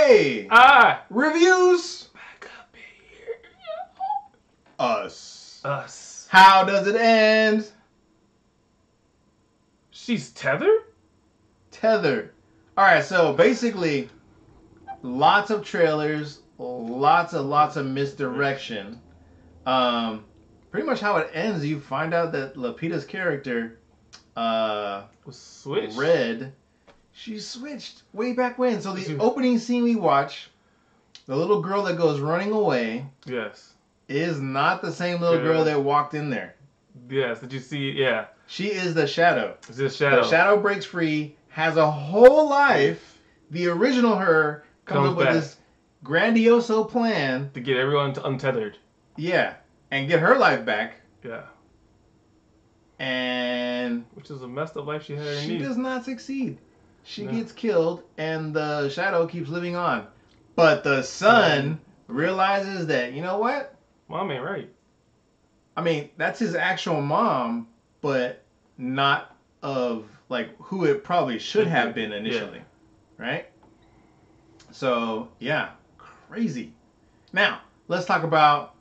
Hey! Reviews! Back up here. Us. How does it end? She's tethered? Tethered. Alright, so basically, lots of trailers, lots of misdirection. Pretty much how it ends, you find out that Lupita's character Was switched. Red. She switched way back when. So the opening scene we watch, the little girl that goes running away, yes, is not the same little girl that walked in there. Yes, did you see? Yeah. She is the Shadow. It's the Shadow. The Shadow breaks free, has a whole life. The original her comes up with this grandioso plan to get everyone untethered. Yeah, and get her life back. Yeah. And which is a messed up life she had. She does not succeed. She gets killed, and the Shadow keeps living on. But the son realizes that, you know what? Mom ain't right. I mean, that's his actual mom, but not of, like, who it probably should have been initially. Yeah. Right? So, yeah. Crazy. Now, let's talk about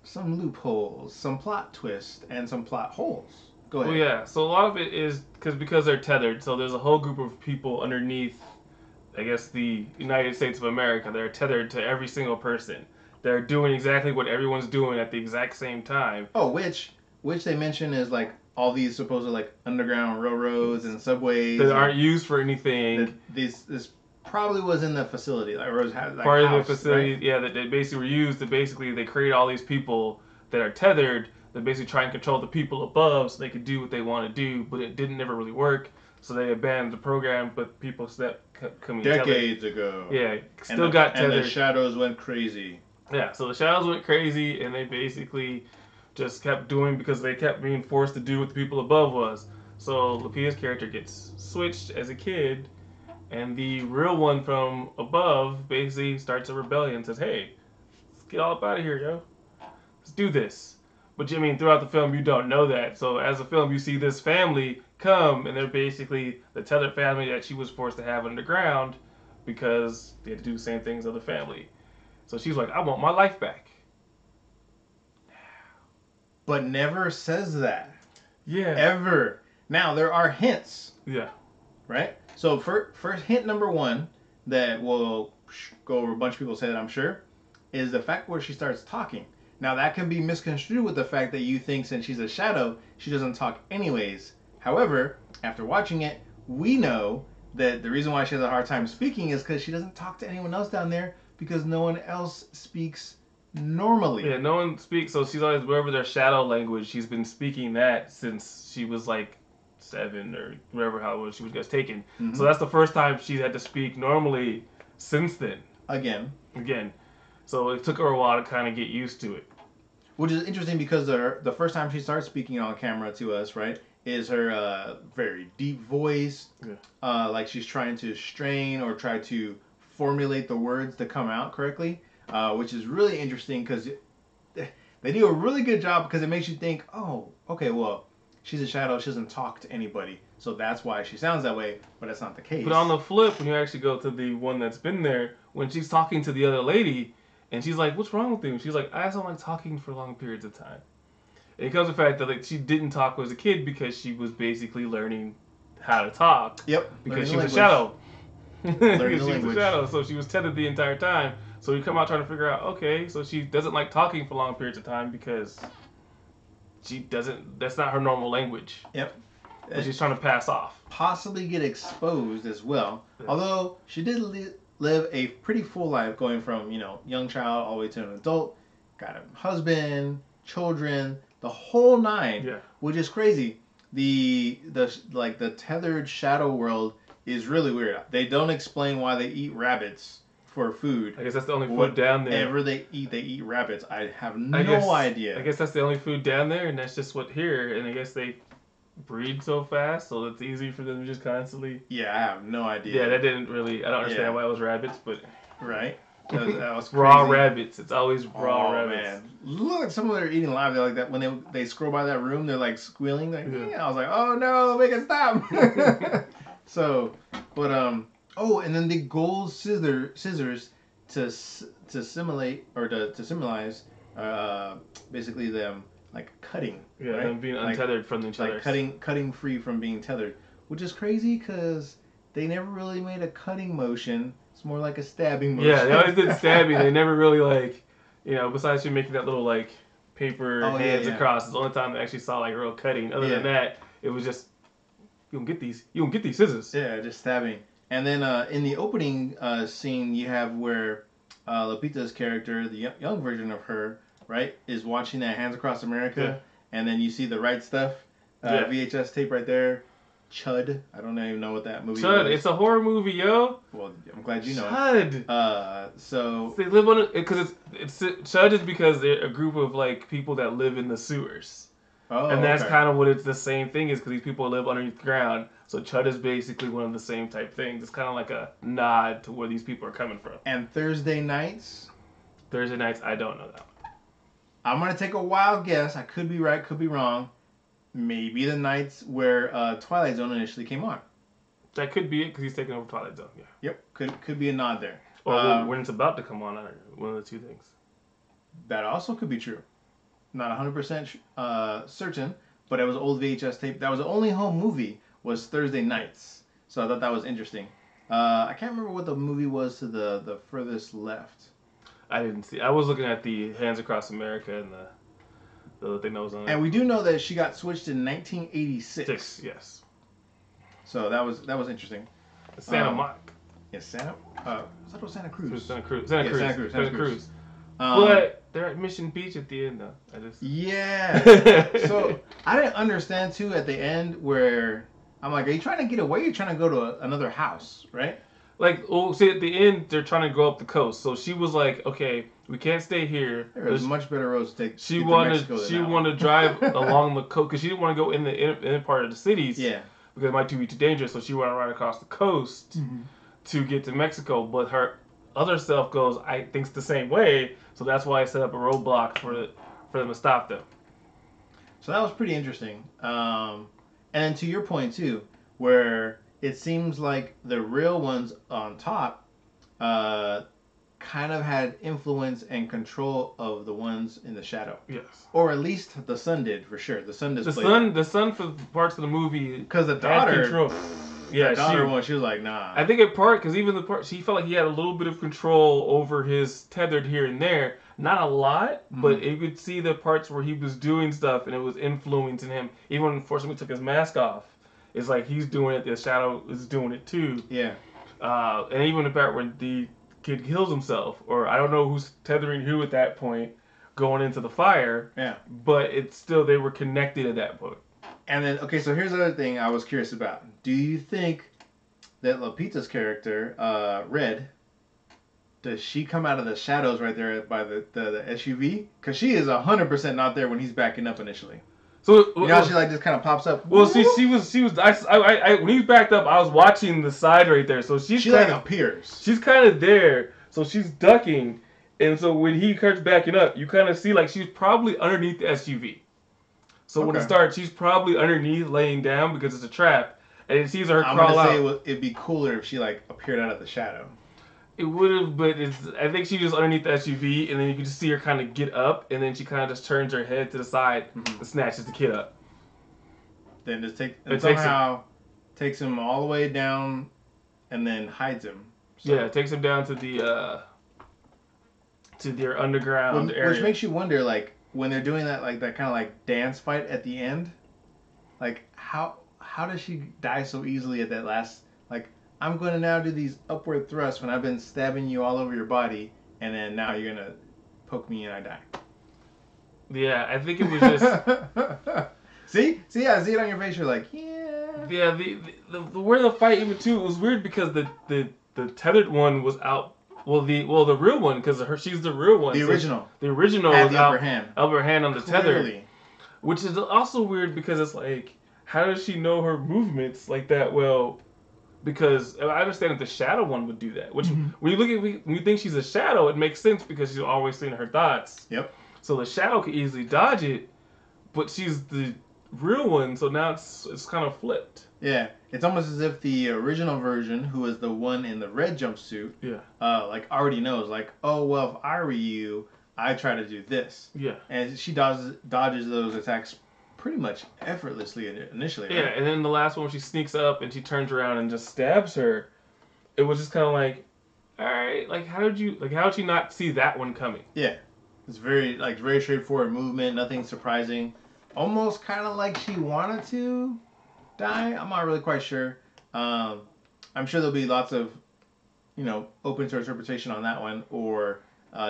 some loopholes, some plot twists, and some plot holes. Go ahead. Well, yeah. So a lot of it is because they're tethered. So there's a whole group of people underneath, I guess, the United States of America. They're tethered to every single person. They're doing exactly what everyone's doing at the exact same time. Oh, which they mention is like all these supposed like underground railroads and subways that aren't used for anything. This probably was in the facility, like, or was like part house, of the facility, right? Yeah, that they basically were used to basically they create all these people that are tethered that basically try and control the people above so they could do what they want to do, but it didn't never really work. So they abandoned the program, but people kept coming decades ago. Yeah, still got tethered. And the Shadows went crazy. Yeah, so the Shadows went crazy, and they basically just kept doing because they kept being forced to do what the people above was. So Lupita's character gets switched as a kid, and the real one from above basically starts a rebellion and says, hey, let's get all up out of here, yo. Let's do this. But I mean, throughout the film, you don't know that. So as a film, you see this family come, and they're basically the tethered family that she was forced to have underground because they had to do the same things as the family. So she's like, I want my life back. But never says that. Yeah. Ever. Now, there are hints. Yeah. Right? So first hint number one that will go over a bunch of people say that I'm sure is the fact where she starts talking. Now, that can be misconstrued with the fact that you think since she's a Shadow, she doesn't talk anyways. However, after watching it, we know that the reason why she has a hard time speaking is because she doesn't talk to anyone else down there because no one else speaks normally. Yeah, no one speaks, so she's always, wherever their Shadow language, she's been speaking that since she was like 7 or wherever how it was she was taken. Mm-hmm. So that's the first time she had to speak normally since then. Again. So it took her a while to kind of get used to it. Which is interesting because the first time she starts speaking on camera to us, right, is her very deep voice. Yeah. Like she's trying to strain or try to formulate the words to come out correctly, which is really interesting because they do a really good job because it makes you think, oh, okay, well, she's a Shadow, she doesn't talk to anybody, so that's why she sounds that way, but that's not the case. But on the flip, when you actually go to the one that's been there, when she's talking to the other lady, and she's like, what's wrong with you? She's like, I just don't like talking for long periods of time. And it comes to the fact that like she didn't talk as a kid because she was basically learning how to talk. Yep. Because she was a Shadow. She was a Shadow, so she was tethered the entire time. So you come out trying to figure out, okay, so she doesn't like talking for long periods of time because she doesn't, that's not her normal language. Yep. But she's trying to pass off. Possibly get exposed as well. Yeah. Although she did live a pretty full life going from, young child all the way to an adult, got a husband, children, the whole nine, yeah. Which is crazy. The tethered Shadow world is really weird. They don't explain why they eat rabbits for food. I guess that's the only food down there. Whatever they eat rabbits. I have no idea. I guess that's the only food down there, and that's just what here. And I guess they breed so fast, so it's easy for them to just constantly. Yeah, I have no idea. Yeah, that didn't really. I don't understand why it was rabbits, but. Right. That was crazy. Raw rabbits. It's always raw rabbits. Man. Look, some of them are eating live. They're like that when they scroll by that room. They're like squealing. Like, yeah. I was like, oh no, make it stop. So, but Oh, and then the gold scissors to simulate or to symbolize basically them like cutting, Yeah, right? them being untethered from each other. Like cutting free from being tethered, which is crazy because they never really made a cutting motion. It's more like a stabbing motion. Yeah, they always did stabbing. They never really like, besides you making that little like paper hands across. It's the only time they actually saw like real cutting. Other than that, it was just you don't get these scissors. Yeah, just stabbing. And then in the opening scene, you have where Lupita's character, the young version of her, right, is watching that Hands Across America, and then you see the Right Stuff VHS tape right there. Chud. I don't even know what that movie Chud, was. it's a horror movie, yo. Well, I'm glad you know. Chud. So they live on it because it's Chud is because they're a group of like people that live in the sewers. Oh, and that's kind of what it's the same thing is because these people live underneath the ground. So Chud is basically one of the same type things. It's kind of like a nod to where these people are coming from. And Thursday nights? Thursday nights, I don't know that one. I'm going to take a wild guess. I could be right, could be wrong. Maybe the nights where Twilight Zone initially came on. That could be it because he's taking over Twilight Zone, yeah. Yep, could be a nod there. Or when it's about to come on, one of the two things. That also could be true. Not 100% certain, but it was old VHS tape. That was the only home movie was Thursday nights. So I thought that was interesting. I can't remember what the movie was to the furthest left. I didn't see. I was looking at the Hands Across America and the other thing that was on it. And we do know that she got switched in 1986. Yes. So that was interesting. Santa Monica. Yeah, Santa. I thought it was Santa Cruz. Santa Cruz. Santa Cruz. But they're at Mission Beach at the end, though. Yeah. So I didn't understand too at the end where I'm like, are you trying to get away? Or are you trying to go to another house, right? Like, see, at the end they're trying to go up the coast. So she was like, okay, we can't stay here. There's much better roads to take. She wanted to drive along the coast because she didn't want to go in the inner part of the cities. Yeah. Because it might be too dangerous. So she wanted to ride across the coast to get to Mexico. But her other self thinks the same way. So that's why I set up a roadblock for them to stop them. So that was pretty interesting. And to your point too, where it seems like the real ones on top kind of had influence and control of the ones in the shadow. Yes. Or at least the son did, for sure. The son displayed the son for parts of the movie. Because the daughter... control. Yeah, she was like, nah. I think in part, because even the part, she felt like he had a little bit of control over his tethered here and there. Not a lot, but you could see the parts where he was doing stuff and it was influencing him. Even when unfortunately took his mask off. It's like he's doing it, the shadow is doing it too. Yeah. And even the part when the kid kills himself, or I don't know who's tethering who at that point, going into the fire. Yeah. But it's still, they were connected at that point. And then, okay, so here's the other thing I was curious about. Do you think that Lupita's character, Red, does she come out of the shadows right there by the SUV? Because she is 100% not there when he's backing up initially. So you know how she like just kind of pops up. Well, she was. I when he backed up, I was watching the side right there. So she like appears. She's kind of there, so she's ducking, and so when he starts backing up, you kind of see like she's probably underneath the SUV. So when it starts, she's probably underneath, laying down because it's a trap, and it sees her crawl out. I'm gonna say it'd be cooler if she like appeared out of the shadow. It would have, but I think she was underneath the SUV, and then you can just see her kind of get up, and then she kind of just turns her head to the side and snatches the kid up. Then just takes him all the way down, and then hides him. So. Yeah, it takes him down to their underground area. Which makes you wonder, like, when they're doing that, like that kind of like dance fight at the end, like how does she die so easily at that last, like, I'm going to now do these upward thrusts when I've been stabbing you all over your body, and then now you're going to poke me and I die. Yeah, I think it was just... See, I see it on your face. You're like, yeah. Yeah, the where the fight even too, it was weird because the tethered one was out. Well, the real one, because she's the real one. The original. So the original had was the upper hand. Upper hand on the tether. Which is also weird because it's like, how does she know her movements like that well? Because I understand that the shadow one would do that. Which when you think she's a shadow, it makes sense because she's always seeing her thoughts. Yep. So the shadow could easily dodge it, but she's the real one, so now it's kind of flipped. Yeah, it's almost as if the original version, who is the one in the red jumpsuit, Yeah. like already knows, like, oh well, if I were you, I try to do this. Yeah. And she dodges those attacks pretty much effortlessly initially. Right? Yeah, and then the last one, she sneaks up and she turns around and just stabs her. It was just kind of like, all right, like how did you not see that one coming? Yeah, it's very straightforward movement, nothing surprising. Almost kind of like she wanted to die. I'm not really quite sure. I'm sure there'll be lots of, open to interpretation on that one, or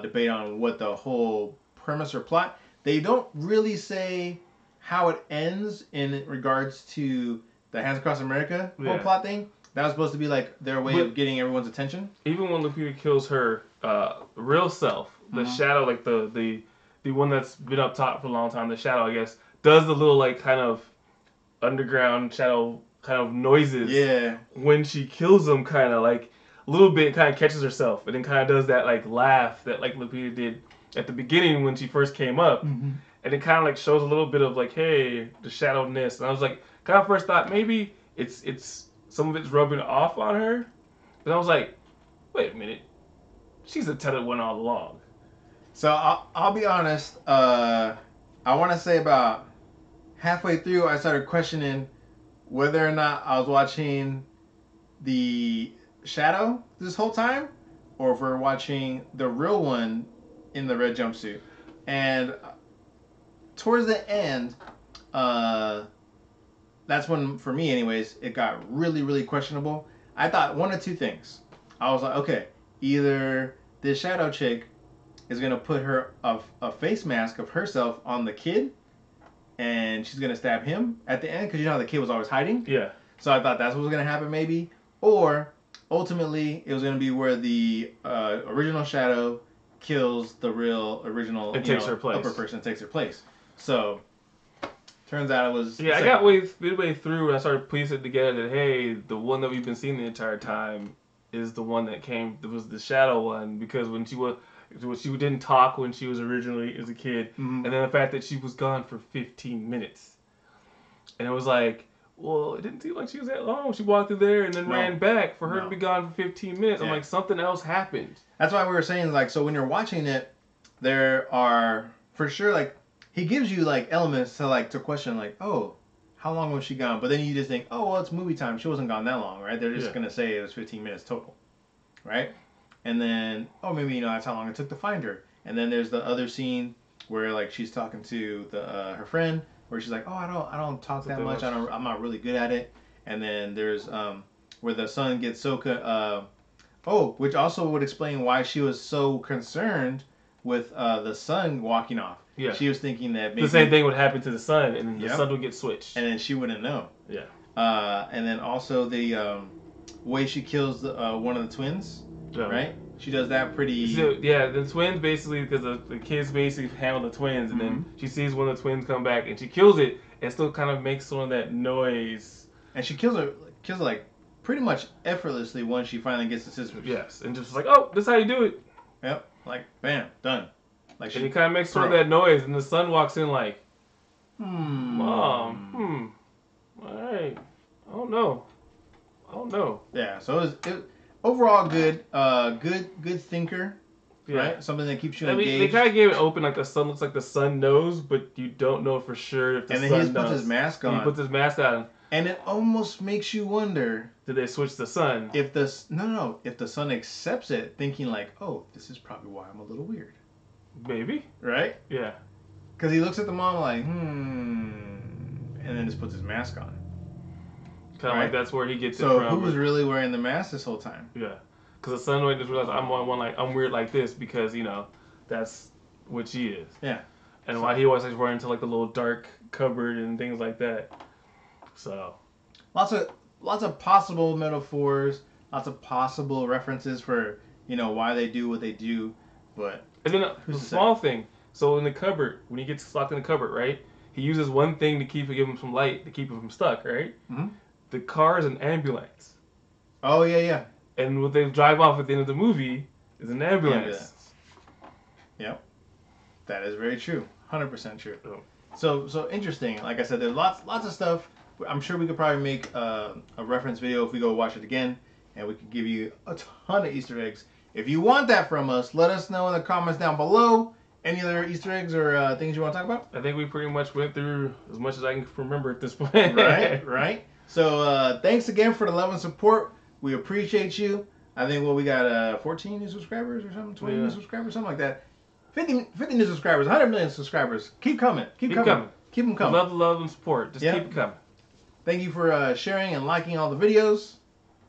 debate on what the whole premise or plot. They don't really say how it ends in regards to the Hands Across America whole plot thing. That was supposed to be like their way of getting everyone's attention. Even when Lupita kills her real self, the shadow, like the one that's been up top for a long time, the shadow, I guess, does the little like kind of underground shadow kind of noises. Yeah. When she kills him, kind of like a little bit, kind of catches herself, and then kind of does that like laugh that like Lupita did at the beginning when she first came up, and it kind of like shows a little bit of like, hey, the shadowness. And I was like, kind of first thought maybe it's some of it's rubbing off on her, but I was like, wait a minute, she's the tethered one all along. So I'll be honest. I want to say about halfway through, I started questioning whether or not I was watching the shadow this whole time, or if we're watching the real one in the red jumpsuit. And towards the end, that's when, for me anyways, it got really, really questionable. I thought one of two things. I was like, okay, either this shadow chick is going to put a face mask of herself on the kid, and she's going to stab him at the end, because you know how the kid was always hiding? Yeah. So I thought that's what was going to happen maybe. Or, ultimately, it was going to be where the original shadow kills the real original her place. upper person, takes her place. So, turns out it was... Yeah, I got midway through and I started piecing it together that, hey, the one that we've been seeing the entire time is the one that was the shadow one, because when she didn't talk when she was originally as a kid, and then the fact that she was gone for 15 minutes. And it was like, well, it didn't seem like she was that long. She walked through there and then ran back for her to be gone for 15 minutes. Yeah. I'm like, something else happened. That's why we were saying, like, so when you're watching it, there are, for sure, like, he gives you, like, elements to, like, to question, like, oh, how long was she gone? But then you just think, oh, well, it's movie time. She wasn't gone that long, right? They're just going to say it was 15 minutes total, right? And then, oh, maybe, that's how long it took to find her. And then there's the other scene where, like, she's talking to her friend, where she's like, oh, I don't talk that much. I'm not really good at it. And then there's where the son gets so which also would explain why she was so concerned with the son walking off. Yeah. She was thinking that maybe the same thing would happen to the son, and the son would get switched. And then she wouldn't know. Yeah. And then also way she kills one of the twins, right? She does that pretty... So, yeah, the twins basically, because the kids basically handle the twins, and then she sees one of the twins come back, and she kills it, and still kind of makes some of that noise. And she kills it like pretty much effortlessly once she finally gets the scissors. Yes, and just like, oh, this is how you do it. Yep, like, bam, done. Like, and it kind of makes some of that noise, and the son walks in like, Mom, all right, I don't know. Yeah, so it overall good, good thinker, right? Something that keeps you engaged. They kind of gave it open, like the son looks like the son knows, but you don't know for sure if the son knows. And then he puts his mask on. He puts his mask on. And it almost makes you wonder... Did they switch the son? If the son accepts it, thinking like, oh, this is probably why I'm a little weird. Maybe. Right? Yeah. Because he looks at the mom like, and then just puts his mask on. Kind of like that's where he gets it from. So who was really wearing the mask this whole time? Yeah. Because the son would just realize I'm weird like this because, that's what she is. Yeah. And why he always likes running into like the little dark cupboard and things like that. So. Lots of possible metaphors, lots of possible references for, why they do what they do, but... And then the small thing. So in the cupboard, when he gets locked in the cupboard, right? He uses one thing to give him some light to keep him from stuck, right? Mm-hmm. The car is an ambulance. Oh, yeah. And what they drive off at the end of the movie is an ambulance. Yep. That is very true. 100% true. So interesting. Like I said, there's lots of stuff. I'm sure we could probably make a reference video if we go watch it again, and we could give you a ton of Easter eggs. If you want that from us, let us know in the comments down below. Any other Easter eggs or things you want to talk about? I think we pretty much went through as much as I can remember at this point. Right. So thanks again for the love and support. We appreciate you. I think we got 14 new subscribers or something, 20 new subscribers, something like that. 50 new subscribers, 100 million subscribers. Keep coming. Keep coming. Keep them coming. Love the love and support. Just keep it coming. Thank you for sharing and liking all the videos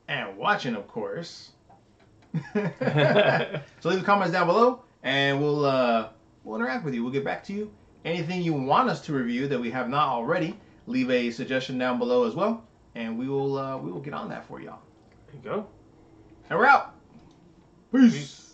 and watching, of course. So leave the comments down below, and we'll interact with you. We'll get back to you. Anything you want us to review that we have not already, leave a suggestion down below as well, and we will get on that for y'all. There you go. And we're out. Peace.